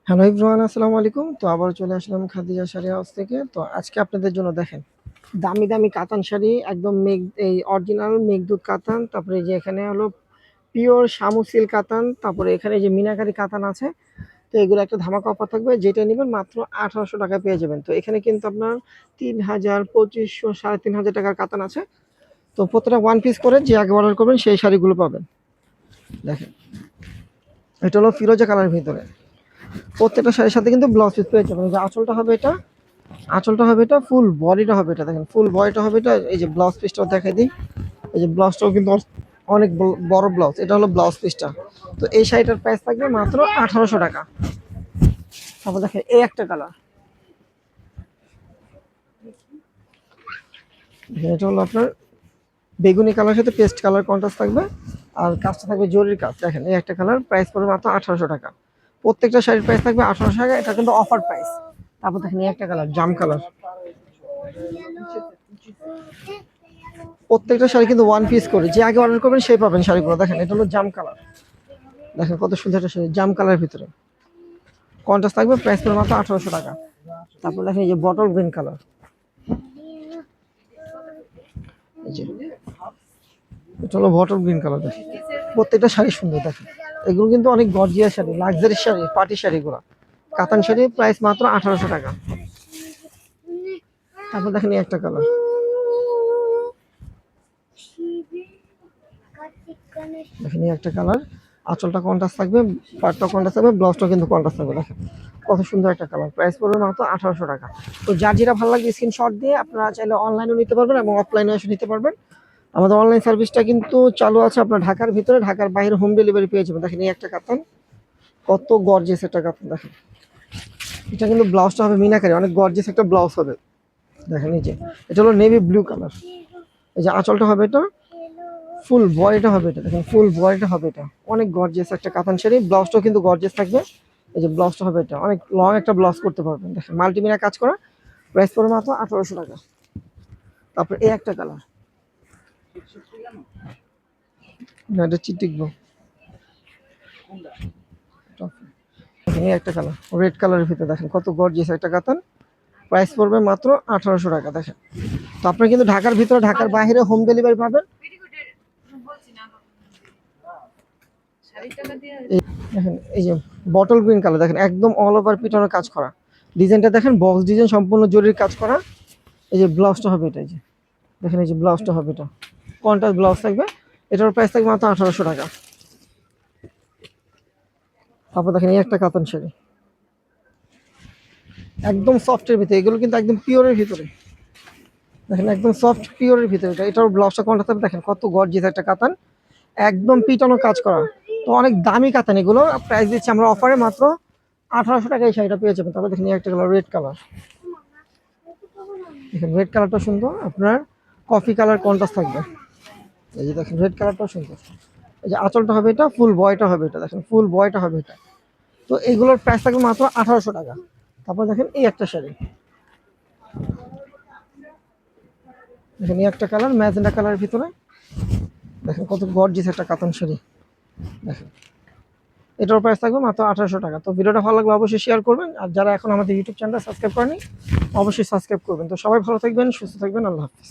Hello everyone, আসসালামু আলাইকুম। তো আবার চলে আসলাম খাদিজা শাড়ি হাউস থেকে। তো আজকে আপনাদের জন্য দেখেন দামি দামি কাতান শাড়ি, একদম এই অরিজিনাল মেঘদূত কাতান, তারপরে এই যে এখানে হলো পিওর শামু সিল্ক কাতান, তারপরে এখানে এই যে মিনাকারি কাতান আছে। তো এগুলো একটা ধামাকা অফার থাকবে, যেটা নেবেন মাত্র 1800 টাকা পেয়ে যাবেন। তো এখানে কিন্তু আপনার 3000, 2500, 3500 টাকার কাতান আছে। তো প্রত্যেকটা ওয়ান পিস করে যে আগে অর্ডার করবেন সেই শাড়িগুলো পাবেন। দেখেন এটা হলো ফিরোজা কালারের ভিতরে, প্রত্যেকটা শাড়ির সাথে কিন্তু ব্লাউজ পিস পেয়ে যাবেন। যে আঁচলটা হবে এটা, ফুল বডিটা হবে এটা, দেখেন ফুল বডিটা হবে এটা। এই যে ব্লাউজ পিসটাও দেখাই দিই, এই যে ব্লাউজটাও কিন্তু অনেক বড় ব্লাউজ, এটা হলো ব্লাউজ পিসটা। তো এই শাড়িটার প্রাইস থাকবে মাত্র 1800 টাকা। তারপর দেখেন এই একটা কালার, এটা হলো আপনার বেগুনি কালার সাথে পেস্ট কালার কন্ট্রাস্ট থাকবে, আর কাজটা থাকবে জরির কাজ। দেখেন এই একটা কালার, প্রাইস পড়বে মাত্র 1800 টাকা। প্রত্যেকটা শাড়ির প্রাইস থাকবে 1800 টাকা, এটা কিন্তু অফার প্রাইস। তারপর দেখেন এই একটা কালার, জাম কালার। প্রত্যেকটা শাড়ি কিন্তু ওয়ান পিস করে, যে আগে অর্ডার করবেন সেই পাবেন শাড়িগুলো। দেখেন এটা হলো জাম কালার, দেখেন কত সুন্দর একটা শাড়ি, জাম কালারের ভিতরে কন্ট্রাস্ট থাকবে, প্রাইস পড়বে মাত্র 1800 টাকা। তারপর দেখেন এই যে বটল গ্রিন কালার, এই যে এটা হলো বটল গ্রিন কালার। দেখেন প্রত্যেকটা শাড়ি সুন্দর, দেখেন এগুলো কিন্তু অনেক gorgeous sari, luxury sari, party শাড়িগুলো, কাতান শাড়ি, প্রাইস মাত্র 1800 টাকা। তারপর দেখেন এই একটা কালার, দেখেন এই একটা কালার, আঁচলটা কন্ট্রাস্ট থাকবে, পাড়টা কন্ট্রাস্ট থাকবে, ব্লাউজটা কিন্তু কন্ট্রাস্ট থাকবে। দেখেন কত সুন্দর একটা কালার, প্রাইস পড়বে মাত্র 1800 টাকা। তো যার যেটা ভালো লাগে স্ক্রিনশট দিয়ে আপনারা চাইলে অনলাইনেও নিতে পারবেন এবং অফলাইনে এসে নিতে পারবেন। আমাদের অনলাইন সার্ভিসটা কিন্তু চালু আছে, আপনার ঢাকার ভিতরে, ঢাকার বাইরে হোম ডেলিভারি পেয়ে যাবেন। দেখেন এই একটা কাতান, কত গর্জিয়াস একটা কাতান। দেখেন এটা কিন্তু ব্লাউজটা হবে মিনাকারি, অনেক গর্জিয়াস একটা ব্লাউজ হবে। দেখেন এই যে এটা হলো নেভি ব্লু কালার, এই যে আঁচলটা হবে এটা, ফুল বডিটা হবে এটা, দেখেন ফুল বডিটা হবে এটা, অনেক গর্জিয়াস একটা কাতান শাড়ি। ব্লাউজটাও কিন্তু গর্জিয়াস থাকবে, এই যে ব্লাউজটা হবে এটা, অনেক লং একটা ব্লাউজ করতে পারবেন। দেখেন মাল্টিমিনা কাজ করা, প্রাইস পড়বে মাত্র 1800 টাকা। তারপর এই একটা কালার, এটা চিটিক ব্লু, এই একটা কালার রেড কালারের ভিতরে, দেখেন কত গর্জিয়াস একটা কাতান, প্রাইস পড়বে মাত্র 1800 টাকা। দেখেন তো আপনারা কিন্তু ঢাকার ভিতরে, ঢাকার বাইরে হোম ডেলিভারি পাবেন। দেখেন এই যে বটল গ্রিন কালার, দেখেন একদম অল ওভার পিটানোর কাজ করা, ডিজাইনটা দেখেন বক্স ডিজাইন, সম্পূর্ণ জরির কাজ করা। এই যে ব্লাউজটা হবে এটা, এই যে দেখেন এই যে ব্লাউজটা হবে এটা, কন্ট্রাস্ট ব্লাউজ থাকবে, এটার প্রাইস থাকবে মাত্র 1800 টাকা। তারপর দেখেন এই একটা কাতান শাড়ি, একদম সফটের ভিতরে, এগুলো কিন্তু একদম পিওরের ভিতরে, দেখেন একদম সফট পিওরের ভিতরে, এটার ব্লাউজটা কন্ট্রাস্ট থাকবে। দেখেন কত গর্জিয়াস একটা কাতান, একদম পিটানো কাজ করা। তো অনেক দামি কাতান এগুলো, প্রাইস দিচ্ছি আমরা অফারে মাত্র 1800 টাকা, এই শাড়িটা পেয়ে যাবেন। তারপর দেখেন এই একটা কালার, রেড কালার, দেখেন রেড কালারটা সুন্দর, আপনার কফি কালার কন্ট্রাস্ট থাকবে। এই যে দেখেন রেড কালারটাও সুন্দর, এই যে আঁচলটা হবে এটা, ফুল বয়টা হবে এটা, দেখেন ফুল বয়টা হবে এটা। তো এইগুলোর প্রাইস থাকবে মাত্র 1800 টাকা। তারপর দেখেন এই একটা শাড়ি, দেখেন এই একটা কালার, ম্যাজেন্ডা কালারের ভিতরে, দেখেন কত গর্জিয়াস একটা কাতান শাড়ি। দেখেন এটার প্রাইস থাকবে মাত্র 1800 টাকা। তো ভিডিওটা ভালো লাগলে অবশ্যই শেয়ার করবেন, আর যারা এখন আমাদের ইউটিউব চ্যানেলটা সাবস্ক্রাইব করেনি অবশ্যই সাবস্ক্রাইব করবেন। তো সবাই ভালো থাকবেন, সুস্থ থাকবেন, আল্লাহ হাফিজ।